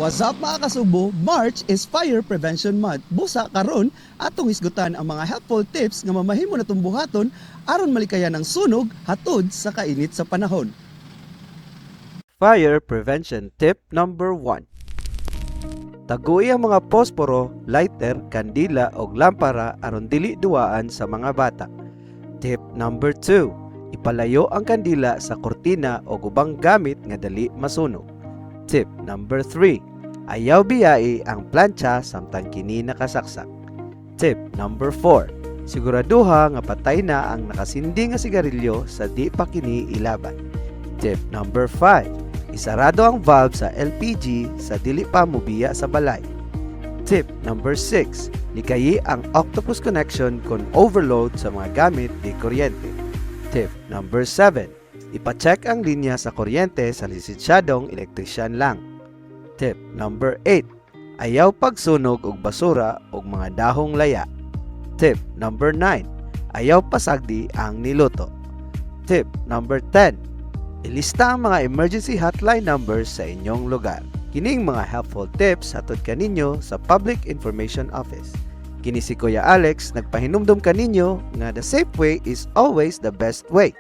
What's up mga kasubo? March is Fire Prevention Month. Busa karon atong isgutan ang mga helpful tips nga mamahimo natong buhaton aron malikayan ang sunog hatod sa kainit sa panahon. Fire Prevention Tip number 1. Taguy ang mga posporo, lighter, kandila o lampara aron dili duwaan sa mga bata. Tip number 2. Ipalayo ang kandila sa kortina o ubang gamit nga dali masunog. Tip number 3. Ayaw biyai ang plancha samtang kini nakasaksak. Tip number 4. Siguraduha nga patay na ang nakasindi nga sigarilyo sa di pa kini ilaban. Tip number 5. Isarado ang valve sa LPG sa dili pa mobiya sa balay. Tip number 6. Likayi ang octopus connection kung overload sa mga gamit di kuryente. Tip number 7. Ipacheck ang linya sa kuryente sa lisensyadong elektrisyan lang. Tip number 8. Ayaw pagsunog og basura og mga dahong laya. Tip number 9. Ayaw pasagdi ang niluto. Tip number 10. Ilista ang mga emergency hotline numbers sa inyong lugar. Kining mga helpful tips hatod kaninyo sa Public Information Office. Kini si Kuya Alex, nagpahinumdum kaninyo nga the safe way is always the best way.